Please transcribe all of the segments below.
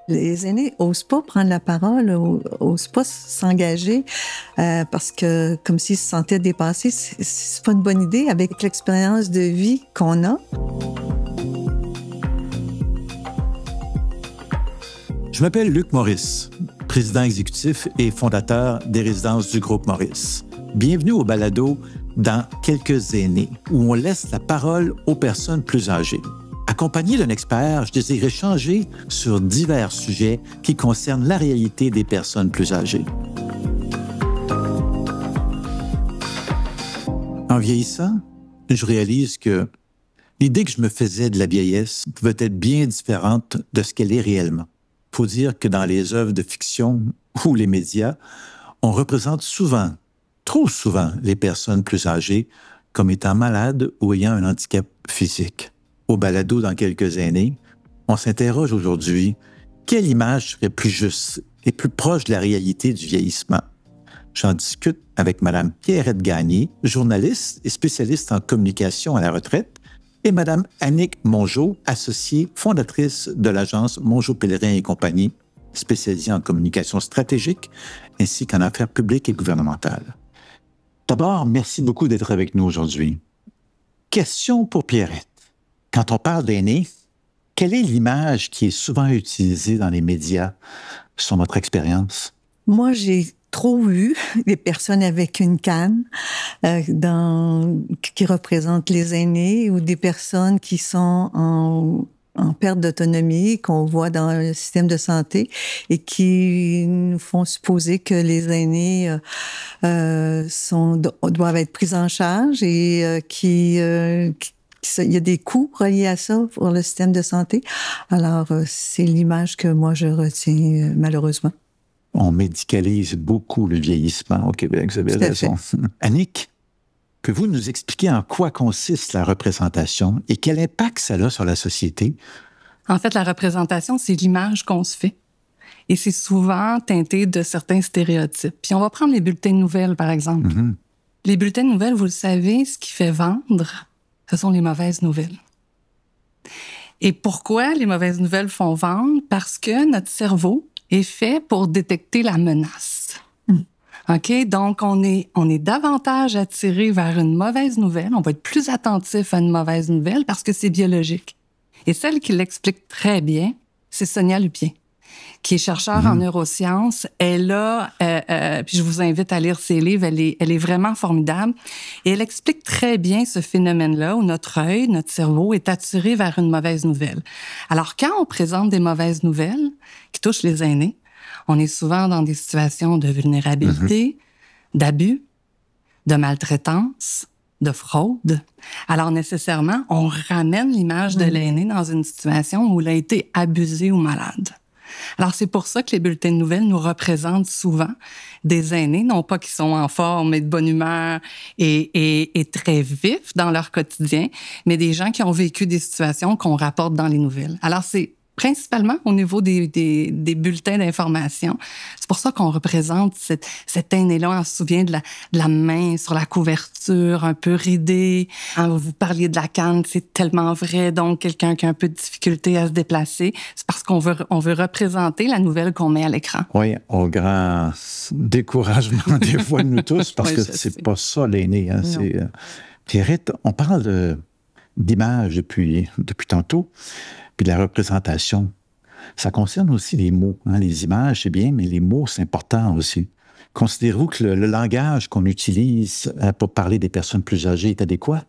Les aînés n'osent pas prendre la parole, n'osent pas s'engager parce que, comme s'ils se sentaient dépassés, c'est pas une bonne idée avec l'expérience de vie qu'on a. Je m'appelle Luc Maurice, président exécutif et fondateur des résidences du groupe Maurice. Bienvenue au balado dans Quelques aînés, où on laisse la parole aux personnes plus âgées. Accompagné d'un expert, je désire échanger sur divers sujets qui concernent la réalité des personnes plus âgées. En vieillissant, je réalise que l'idée que je me faisais de la vieillesse pouvait être bien différente de ce qu'elle est réellement. Il faut dire que dans les œuvres de fiction ou les médias, on représente souvent, trop souvent, les personnes plus âgées comme étant malades ou ayant un handicap physique. Au balado dans Quelques aînés, on s'interroge aujourd'hui quelle image serait plus juste et plus proche de la réalité du vieillissement. J'en discute avec Mme Pierrette Gagné, journaliste et spécialiste en communication à la retraite, et Mme Annick Mongeau, associée fondatrice de l'agence Mongeau-Pèlerin et compagnie, spécialisée en communication stratégique ainsi qu'en affaires publiques et gouvernementales. D'abord, merci beaucoup d'être avec nous aujourd'hui. Question pour Pierrette. Quand on parle d'aînés, quelle est l'image qui est souvent utilisée dans les médias, selon votre expérience? Moi, j'ai trop vu des personnes avec une canne qui représentent les aînés ou des personnes qui sont en perte d'autonomie, qu'on voit dans le système de santé et qui nous font supposer que les aînés doivent être pris en charge et il y a des coûts reliés à ça pour le système de santé. Alors, c'est l'image que moi, je retiens malheureusement. On médicalise beaucoup le vieillissement au Québec, vous avez raison. Annick, pouvez-vous nous expliquer en quoi consiste la représentation et quel impact ça a sur la société? En fait, la représentation, c'est l'image qu'on se fait. Et c'est souvent teinté de certains stéréotypes. Puis on va prendre les bulletins de nouvelles, par exemple. Mm-hmm. Les bulletins de nouvelles, vous le savez, ce qui fait vendre, ce sont les mauvaises nouvelles. Et pourquoi les mauvaises nouvelles font vendre? Parce que notre cerveau est fait pour détecter la menace. OK? Donc, on est davantage attiré vers une mauvaise nouvelle. On va être plus attentif à une mauvaise nouvelle parce que c'est biologique. Et celle qui l'explique très bien, c'est Sonia Lupien, qui est chercheure en neurosciences. Elle a, puis je vous invite à lire ses livres, elle est vraiment formidable. Et elle explique très bien ce phénomène-là où notre œil, notre cerveau est attiré vers une mauvaise nouvelle. Alors, quand on présente des mauvaises nouvelles qui touchent les aînés, on est souvent dans des situations de vulnérabilité, d'abus, de maltraitance, de fraude. Alors, nécessairement, on ramène l'image de l'aîné dans une situation où il a été abusé ou malade. Alors, c'est pour ça que les bulletins de nouvelles nous représentent souvent des aînés, non pas qui sont en forme et de bonne humeur et très vifs dans leur quotidien, mais des gens qui ont vécu des situations qu'on rapporte dans les nouvelles. Alors, c'est principalement au niveau des bulletins d'information. C'est pour ça qu'on représente cet aîné-là. On se souvient de la main sur la couverture, un peu ridée. Vous parliez de la canne, c'est tellement vrai. Donc, quelqu'un qui a un peu de difficulté à se déplacer, c'est parce qu'on veut représenter la nouvelle qu'on met à l'écran. Oui, au grand découragement des fois de nous tous, parce oui, que c'est pas ça l'aîné. Hein, Pierrette, on parle d'image depuis tantôt. Puis la représentation, ça concerne aussi les mots. Hein? Les images, c'est bien, mais les mots, c'est important aussi. Considérez-vous que le langage qu'on utilise pour parler des personnes plus âgées est adéquat?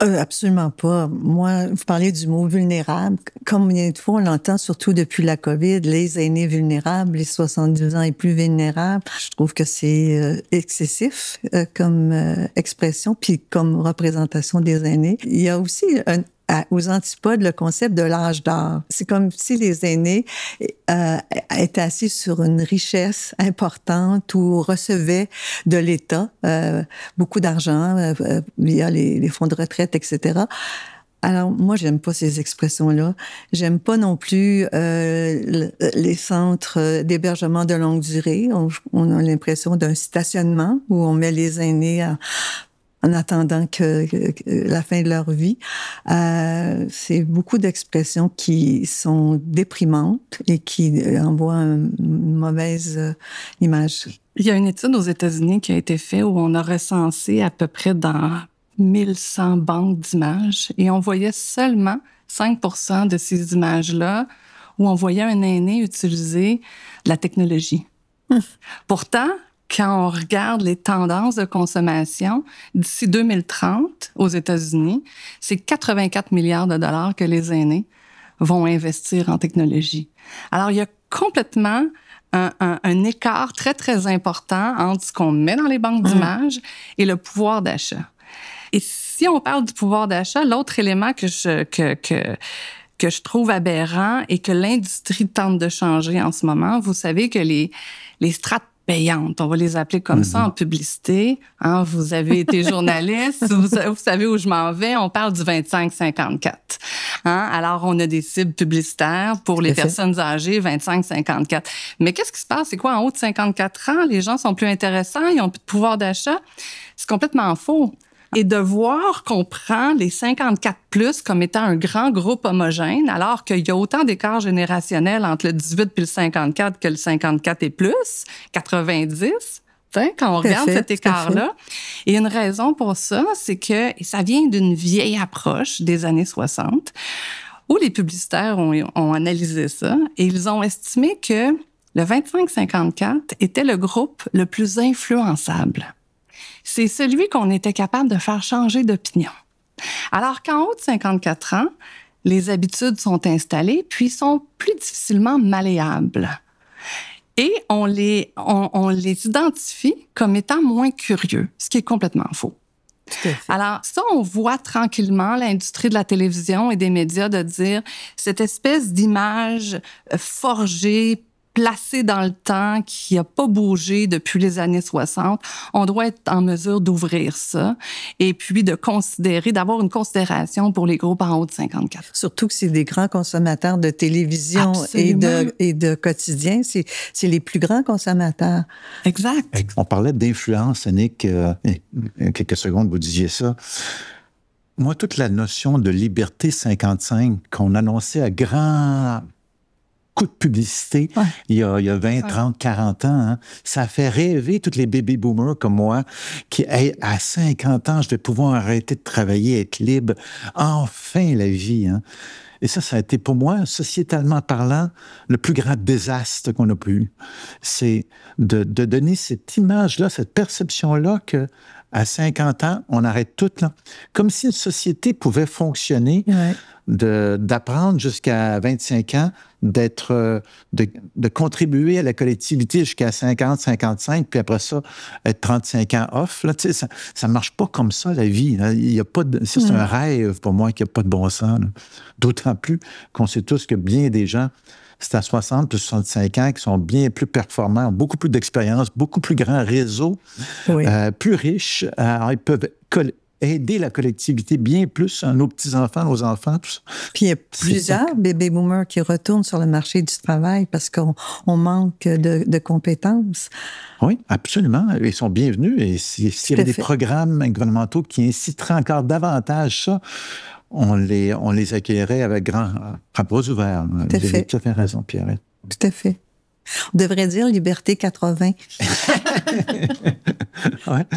Absolument pas. Moi, vous parlez du mot vulnérable. Combien de fois on l'entend, surtout depuis la COVID, les aînés vulnérables, les 70 ans et plus vulnérables. Je trouve que c'est excessif comme expression, puis comme représentation des aînés. Il y a aussi aux antipodes le concept de l'âge d'or. C'est comme si les aînés étaient assis sur une richesse importante ou recevaient de l'État beaucoup d'argent via les fonds de retraite, etc. Alors, moi, j'aime pas ces expressions-là. J'aime pas non plus les centres d'hébergement de longue durée. On a l'impression d'un stationnement où on met les aînés en attendant que la fin de leur vie. C'est beaucoup d'expressions qui sont déprimantes et qui envoient une mauvaise image. Il y a une étude aux États-Unis qui a été faite où on a recensé à peu près dans 1100 banques d'images et on voyait seulement 5% de ces images-là où on voyait un aîné utiliser de la technologie. Pourtant, quand on regarde les tendances de consommation, d'ici 2030, aux États-Unis, c'est 84 milliards de dollars que les aînés vont investir en technologie. Alors, il y a complètement un écart très, très important entre ce qu'on met dans les banques d'images et le pouvoir d'achat. Et si on parle du pouvoir d'achat, l'autre élément que je trouve aberrant et que l'industrie tente de changer en ce moment, vous savez que les strates payantes, on va les appeler comme ça en publicité. Hein, vous avez été journaliste, vous savez où je m'en vais, on parle du 25-54. Hein, alors, on a des cibles publicitaires pour les personnes âgées 25-54. Mais qu'est-ce qui se passe? C'est quoi? En haut de 54 ans, les gens sont plus intéressants, ils ont plus de pouvoir d'achat? C'est complètement faux. Et de voir qu'on prend les 54+ comme étant un grand groupe homogène, alors qu'il y a autant d'écart générationnel entre le 18 puis le 54 que le 54 et plus, 90, quand on regarde cet écart-là. Et une raison pour ça, c'est que ça vient d'une vieille approche des années 60, où les publicitaires ont analysé ça et ils ont estimé que le 25-54 était le groupe le plus influençable. C'est celui qu'on était capable de faire changer d'opinion. Alors qu'en haut de 54 ans, les habitudes sont installées puis sont plus difficilement malléables. Et on les identifie comme étant moins curieux, ce qui est complètement faux. Alors, ça, on voit tranquillement l'industrie de la télévision et des médias de dire cette espèce d'image forgée, placé dans le temps, qui n'a pas bougé depuis les années 60, on doit être en mesure d'ouvrir ça et puis d'avoir une considération pour les groupes en haut de 54. Surtout que c'est des grands consommateurs de télévision et de quotidien. C'est les plus grands consommateurs. Exact. On parlait d'influence, Annick. Quelques secondes, vous disiez ça. Moi, toute la notion de liberté 55 qu'on annonçait à grand coup de publicité il y a 20, 30, 40 ans. Hein. Ça fait rêver tous les baby-boomers comme moi qui, à 50 ans, je vais pouvoir arrêter de travailler, être libre. Enfin, la vie. Hein. Et ça a été pour moi, sociétalement parlant, le plus grand désastre qu'on a pu. C'est de donner cette image-là, cette perception-là que à 50 ans, on arrête tout. Là. Comme si une société pouvait fonctionner, d'apprendre jusqu'à 25 ans, de contribuer à la collectivité jusqu'à 50, 55, puis après ça, être 35 ans off. Là, ça ne marche pas comme ça, la vie. Là. Il y a pas de, c'est un rêve pour moi qu'il n'y a pas de bon sens. Là. D'autant plus qu'on sait tous que bien des gens, c'est à 60 ou 65 ans qui sont bien plus performants, ont beaucoup plus d'expérience, beaucoup plus grand réseau, plus riches. Alors, ils peuvent aider la collectivité bien plus, nos petits-enfants, nos enfants, tout ça. Puis il y a plusieurs baby-boomers qui retournent sur le marché du travail parce qu'on manque de compétences. Oui, absolument. Ils sont bienvenus. Et s'il y avait des programmes gouvernementaux qui inciteraient encore davantage ça, on les accueillerait avec bras ouverts. Vous avez tout à fait raison, Pierrette. Tout à fait. On devrait dire liberté 80.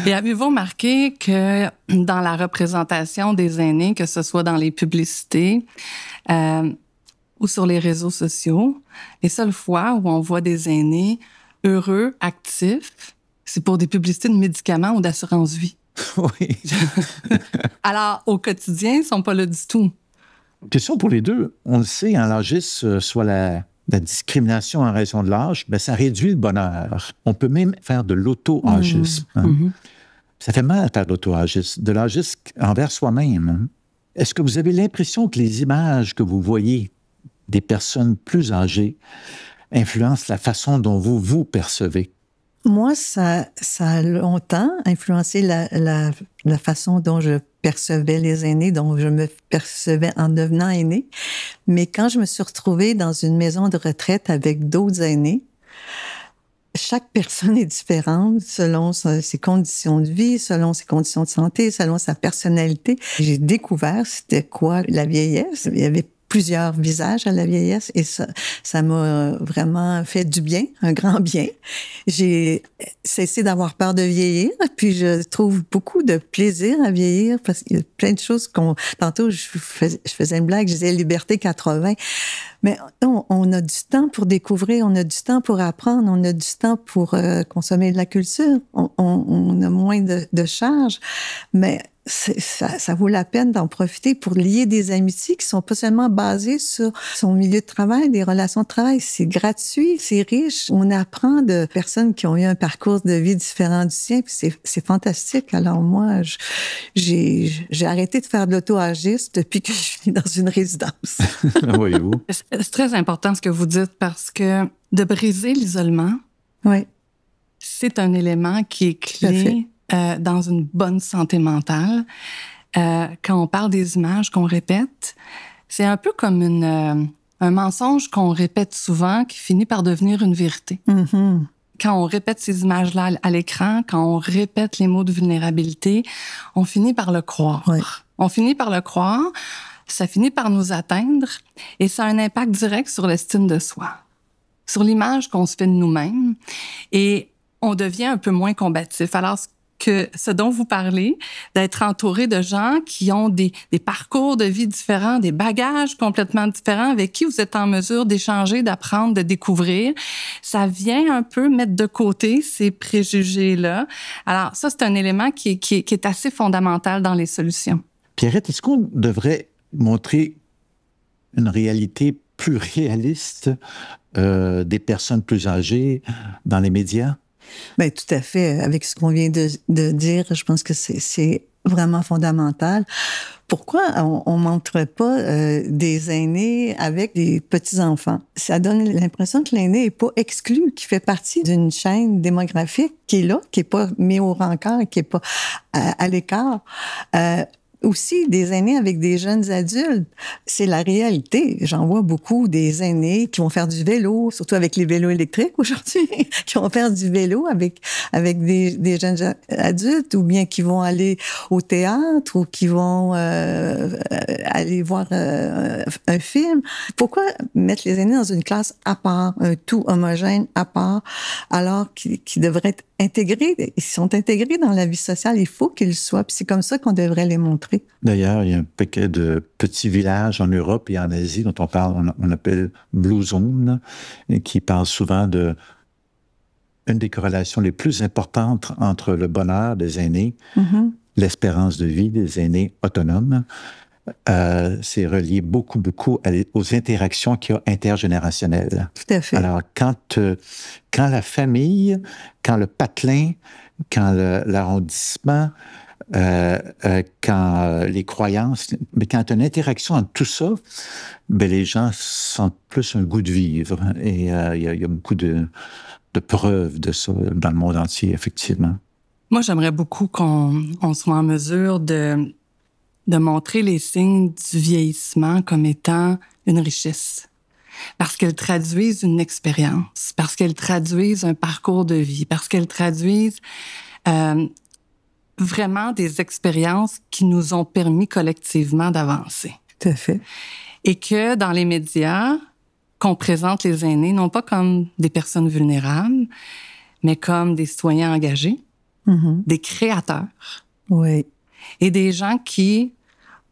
Et avez-vous remarqué que dans la représentation des aînés, que ce soit dans les publicités ou sur les réseaux sociaux, les seules fois où on voit des aînés heureux, actifs, c'est pour des publicités de médicaments ou d'assurance vie. Oui. Alors, au quotidien, ils ne sont pas là du tout. Question pour les deux. On le sait, en l'âgisme, soit la discrimination en raison de l'âge, ben, ça réduit le bonheur. On peut même faire de l'auto-agisme. Ça fait mal de faire de l'auto-agisme, de l'agisme envers soi-même. Hein. Est-ce que vous avez l'impression que les images que vous voyez des personnes plus âgées influencent la façon dont vous percevez? Moi, ça a longtemps influencé la façon dont je percevais les aînés, dont je me percevais en devenant aînée. Mais quand je me suis retrouvée dans une maison de retraite avec d'autres aînés, chaque personne est différente selon ses conditions de vie, selon ses conditions de santé, selon sa personnalité. J'ai découvert c'était quoi la vieillesse. Il y avait plusieurs visages à la vieillesse et ça m'a vraiment fait du bien, un grand bien. J'ai cessé d'avoir peur de vieillir, puis je trouve beaucoup de plaisir à vieillir parce qu'il y a plein de choses tantôt, je faisais une blague, je disais liberté 80. Mais on a du temps pour découvrir, on a du temps pour apprendre, on a du temps pour consommer de la culture. On a moins de charges, mais ça vaut la peine d'en profiter pour lier des amitiés qui sont pas seulement basées sur son milieu de travail, des relations de travail. C'est gratuit, c'est riche. On apprend de personnes qui ont eu un parcours de vie différent du sien, puis c'est fantastique. Alors moi, j'ai arrêté de faire de l'auto-agisme depuis que je suis dans une résidence. Voyez-vous. C'est très important ce que vous dites parce que de briser l'isolement, oui, c'est un élément qui est clé dans une bonne santé mentale. Quand on parle des images qu'on répète, c'est un peu comme un mensonge qu'on répète souvent qui finit par devenir une vérité. Mm-hmm. Quand on répète ces images-là à l'écran, quand on répète les mots de vulnérabilité, on finit par le croire. Oui. On finit par le croire, ça finit par nous atteindre et ça a un impact direct sur l'estime de soi, sur l'image qu'on se fait de nous-mêmes et on devient un peu moins combatif. Alors, ce dont vous parlez, d'être entouré de gens qui ont des parcours de vie différents, des bagages complètement différents, avec qui vous êtes en mesure d'échanger, d'apprendre, de découvrir, ça vient un peu mettre de côté ces préjugés-là. Alors ça, c'est un élément qui est assez fondamental dans les solutions. Pierrette, est-ce qu'on devrait montrer une réalité plus réaliste des personnes plus âgées dans les médias? Bien, tout à fait. Avec ce qu'on vient de dire, je pense que c'est vraiment fondamental. Pourquoi on montrerait pas des aînés avec des petits-enfants? Ça donne l'impression que l'aîné est pas exclu, qu'il fait partie d'une chaîne démographique qui est là, qui est pas mis au rencard, qui est pas à l'écart. Aussi, des aînés avec des jeunes adultes, c'est la réalité. J'en vois beaucoup des aînés qui vont faire du vélo, surtout avec les vélos électriques aujourd'hui, qui vont faire du vélo avec des jeunes adultes, ou bien qui vont aller au théâtre, ou qui vont aller voir un film. Pourquoi mettre les aînés dans une classe à part, un tout homogène à part, alors qu'ils devraient être intégrés? Ils sont intégrés dans la vie sociale, il faut qu'ils le soient, puis c'est comme ça qu'on devrait les montrer. D'ailleurs, il y a un paquet de petits villages en Europe et en Asie dont on appelle Blue Zone, et qui parlent souvent de une des corrélations les plus importantes entre le bonheur des aînés, l'espérance de vie des aînés autonomes. C'est relié beaucoup aux interactions qu'il y a intergénérationnelles. Tout à fait. Alors, quand la famille, quand le patelin, quand l'arrondissement, quand les croyances, mais quand il y a une interaction entre tout ça, ben les gens sentent plus un goût de vivre. Et il y a beaucoup de preuves de ça dans le monde entier, effectivement. Moi, j'aimerais beaucoup qu'on soit en mesure de montrer les signes du vieillissement comme étant une richesse. Parce qu'elles traduisent une expérience, parce qu'elles traduisent un parcours de vie, parce qu'elles traduisent vraiment des expériences qui nous ont permis collectivement d'avancer. Tout à fait. Et que dans les médias, qu'on présente les aînés non pas comme des personnes vulnérables, mais comme des citoyens engagés, des créateurs. Oui. Et des gens qui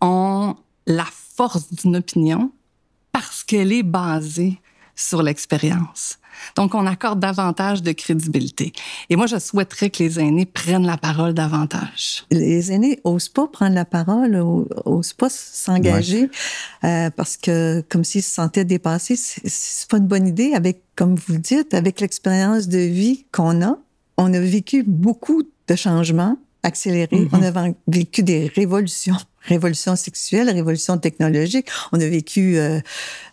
ont la force d'une opinion parce qu'elle est basée sur l'expérience. Donc, on accorde davantage de crédibilité. Et moi, je souhaiterais que les aînés prennent la parole davantage. Les aînés n'osent pas prendre la parole, n'osent pas s'engager, parce que, comme s'ils se sentaient dépassés, c'est pas une bonne idée. Avec, comme vous dites, avec l'expérience de vie qu'on a, on a vécu beaucoup de changements accélérés. On a vécu des révolutions sexuelles, révolutions technologiques. On a vécu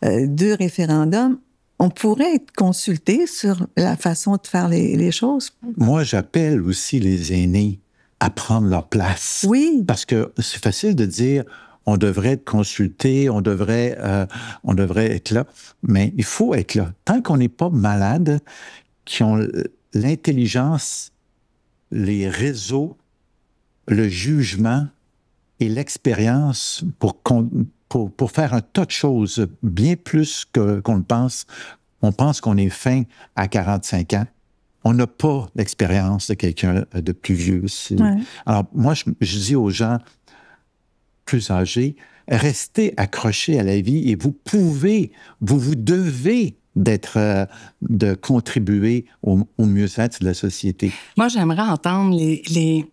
2 référendums. On pourrait être consulté sur la façon de faire les choses. Moi, j'appelle aussi les aînés à prendre leur place. Oui. Parce que c'est facile de dire on devrait être consulté, on devrait être là, mais il faut être là. Tant qu'on n'est pas malade, qui ont l'intelligence, les réseaux, le jugement et l'expérience pour faire un tas de choses bien plus qu'on le pense. On pense qu'on est fin à 45 ans. On n'a pas l'expérience de quelqu'un de plus vieux. Ouais. Alors, moi, je dis aux gens plus âgés, restez accrochés à la vie et vous devez de contribuer au mieux-être de la société. Moi, j'aimerais entendre les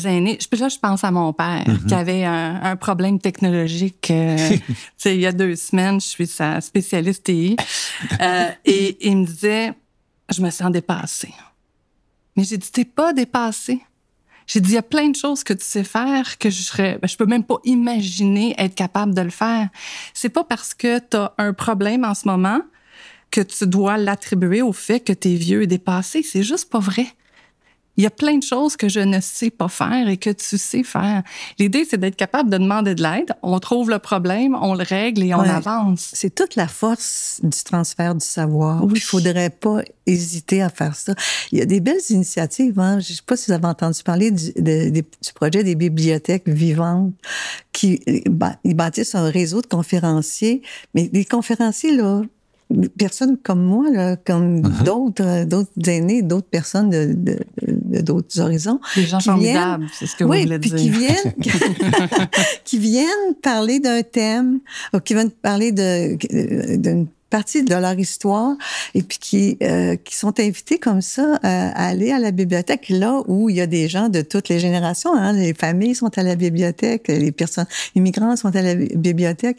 aînés. Là, je pense à mon père qui avait un problème technologique. Il y a 2 semaines, je suis sa spécialiste TI. Et il me disait, je me sens dépassée. Mais j'ai dit, t'es pas dépassée. J'ai dit, il y a plein de choses que tu sais faire que je peux même pas imaginer être capable de le faire. C'est pas parce que t'as un problème en ce moment que tu dois l'attribuer au fait que t'es vieux et dépassé. C'est juste pas vrai. Il y a plein de choses que je ne sais pas faire et que tu sais faire. L'idée, c'est d'être capable de demander de l'aide. On trouve le problème, on le règle et on avance. C'est toute la force du transfert du savoir. Oui. Il faudrait pas hésiter à faire ça. Il y a des belles initiatives. Hein? Je sais pas si vous avez entendu parler du projet des bibliothèques vivantes ils bâtissent un réseau de conférenciers. Mais les conférenciers, là, personnes comme moi, là, comme d'autres aînés, d'autres personnes de d'autres horizons. Les gens formidables, c'est ce que vous voulez dire. Qui viennent parler d'un thème, ou qui viennent parler d'une partie de leur histoire, et puis qui sont invités comme ça à aller à la bibliothèque, là où il y a des gens de toutes les générations. Hein, les familles sont à la bibliothèque, les personnes immigrants sont à la bibliothèque.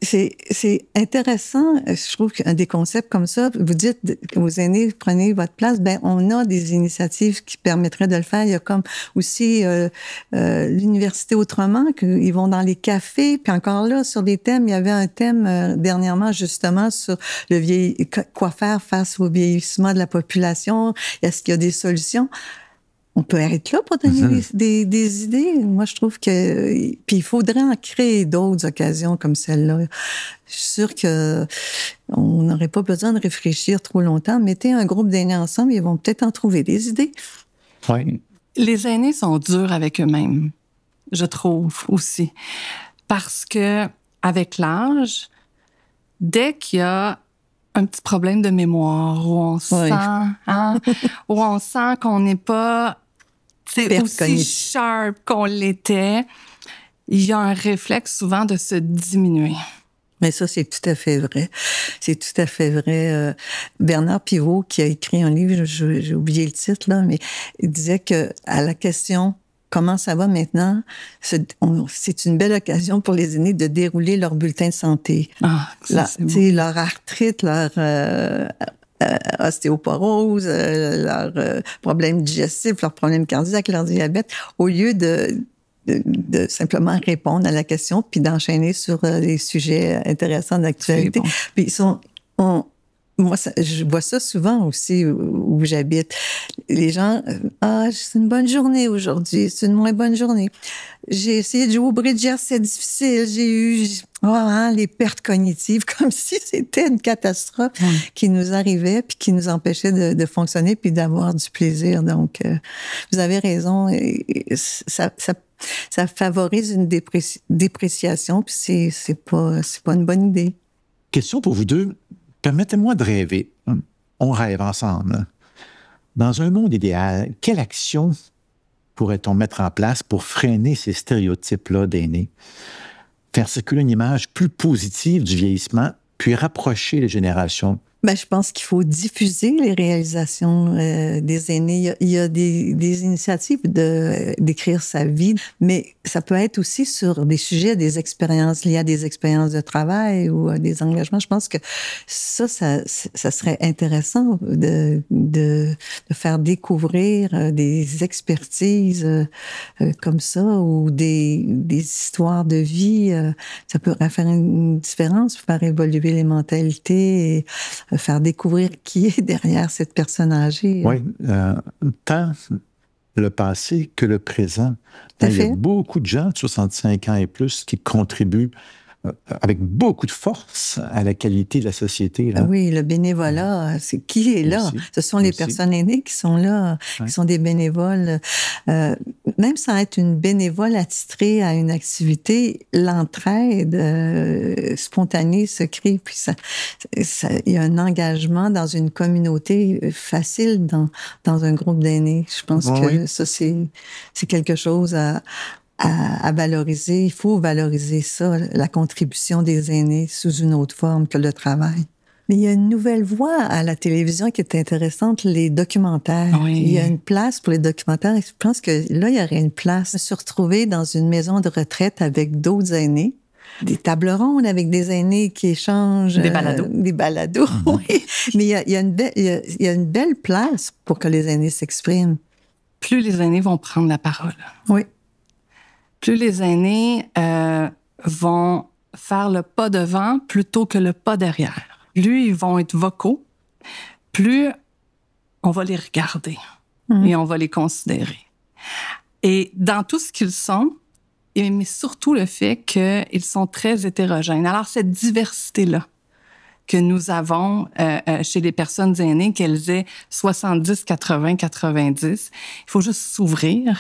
C'est intéressant, je trouve qu'un des concepts comme ça, vous dites aux aînés, prenez votre place, on a des initiatives qui permettraient de le faire. Il y a comme aussi l'Université Autrement, qu'ils vont dans les cafés, puis encore là, sur des thèmes, il y avait un thème dernièrement, justement, sur quoi faire face au vieillissement de la population, est-ce qu'il y a des solutions? On peut être là pour donner des idées. Moi, je trouve que... Puis il faudrait en créer d'autres occasions comme celle-là. Je suis sûre qu'on n'aurait pas besoin de réfléchir trop longtemps. Mettez un groupe d'aînés ensemble, ils vont peut-être en trouver des idées. Oui. Les aînés sont durs avec eux-mêmes, je trouve aussi. Parce que avec l'âge, dès qu'il y a un petit problème de mémoire, où on sent, où on sent qu'on n'est pas aussi sharp qu'on l'était, il y a un réflexe souvent de se diminuer. Mais ça, c'est tout à fait vrai. C'est tout à fait vrai. Bernard Pivot, qui a écrit un livre, j'ai oublié le titre, là, mais il disait que à la question « Comment ça va maintenant? » c'est une belle occasion pour les aînés de dérouler leur bulletin de santé. Leur arthrite, leur ostéoporose, leurs problèmes digestifs, leurs problèmes cardiaques, leur diabète, au lieu de simplement répondre à la question puis d'enchaîner sur les sujets intéressants d'actualité. Bon. Puis moi, je vois ça souvent aussi où j'habite. Les gens, c'est une bonne journée aujourd'hui, c'est une moins bonne journée. J'ai essayé de jouer au bridge hier, c'est difficile. J'ai eu les pertes cognitives, comme si c'était une catastrophe qui nous arrivait puis qui nous empêchait de fonctionner puis d'avoir du plaisir. Donc, vous avez raison. Ça favorise une dépréciation puis c'est pas une bonne idée. Question pour vous deux. Permettez-moi de rêver. On rêve ensemble. Dans un monde idéal, quelle action pourrait-on mettre en place pour freiner ces stéréotypes-là d'aînés? Faire circuler une image plus positive du vieillissement, puis rapprocher les générations. Je pense qu'il faut diffuser les réalisations des aînés. Il y a des initiatives d'écrire sa vie, mais ça peut être aussi sur des sujets, des expériences liées à des expériences de travail ou à des engagements. Je pense que ça serait intéressant de faire découvrir des expertises comme ça ou des histoires de vie. Ça pourrait faire une différence, faire évoluer les mentalités et faire découvrir qui est derrière cette personne âgée. Oui, tant le passé que le présent. Il y a beaucoup de gens de 65 ans et plus qui contribuent avec beaucoup de force à la qualité de la société. Là. Oui, le bénévolat, c'est qui est là? Aussi. Ce sont les personnes aînées qui sont là, qui sont des bénévoles. Même sans être une bénévole attitrée à une activité, l'entraide spontanée se crée. Puis il y a un engagement dans une communauté facile dans un groupe d'aînés. Je pense que ça, c'est quelque chose à valoriser. Il faut valoriser ça, la contribution des aînés sous une autre forme que le travail. Mais il y a une nouvelle voie à la télévision qui est intéressante, les documentaires. Oui. Il y a une place pour les documentaires. Je pense que là, il y aurait une place. Se retrouver dans une maison de retraite avec d'autres aînés. Des tables rondes avec des aînés qui échangent... Des balados. Des balados, oui. Mais il y a une belle place pour que les aînés s'expriment. Plus les aînés vont prendre la parole. Oui. Plus les aînés vont faire le pas devant plutôt que le pas derrière. Plus ils vont être vocaux, plus on va les regarder et on va les considérer. Et dans tout ce qu'ils sont, mais surtout le fait qu'ils sont très hétérogènes. Alors, cette diversité-là que nous avons chez les personnes aînées, qu'elles aient 70, 80, 90, il faut juste s'ouvrir.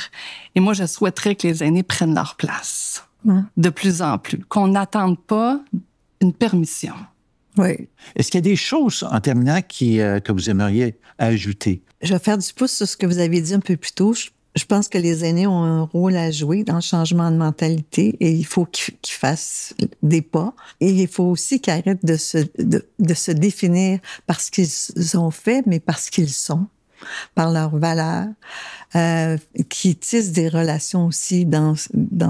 Et moi, je souhaiterais que les aînés prennent leur place de plus en plus, qu'on n'attende pas une permission. Oui. Est-ce qu'il y a des choses, en terminant, que vous aimeriez ajouter? Je vais faire du pouce sur ce que vous avez dit un peu plus tôt. Je pense que les aînés ont un rôle à jouer dans le changement de mentalité et il faut qu'ils fassent des pas. Et il faut aussi qu'ils arrêtent de se définir par ce qu'ils ont fait, mais parce qu'ils sont, par leurs valeurs, qui tissent des relations aussi dans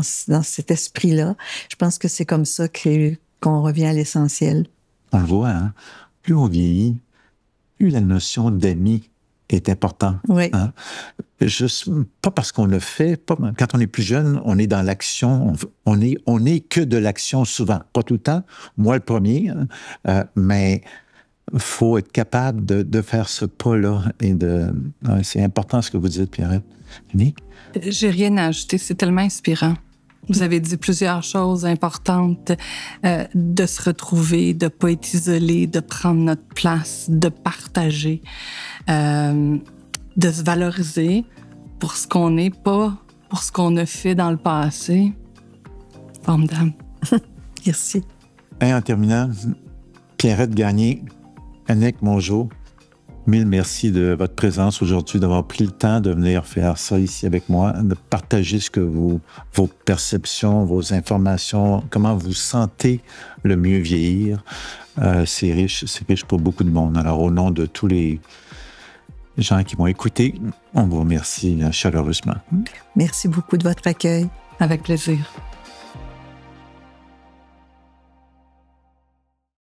cet esprit-là. Je pense que c'est comme ça qu'on revient à l'essentiel. On le voit, hein? Plus on vieillit, plus la notion d'ami est importante. Oui. Hein? Pas parce qu'on le fait, quand on est plus jeune, on est dans l'action, on est que de l'action souvent, pas tout le temps, moi le premier, mais il faut être capable de faire ce pas-là. C'est important ce que vous dites, Pierrette. Annick? J'ai rien à ajouter, c'est tellement inspirant. Vous avez dit plusieurs choses importantes, de se retrouver, de ne pas être isolé, de prendre notre place, de partager, de se valoriser pour ce qu'on est, pas pour ce qu'on a fait dans le passé. Formidable. Merci. Et en terminant, Pierrette Gagné, Annick Mongeau, mille merci de votre présence aujourd'hui, d'avoir pris le temps de venir faire ça ici avec moi, de partager vos perceptions, vos informations, comment vous sentez le mieux vieillir. C'est riche pour beaucoup de monde. Alors, au nom de tous les gens qui m'ont écouté, on vous remercie chaleureusement. Merci beaucoup de votre accueil. Avec plaisir.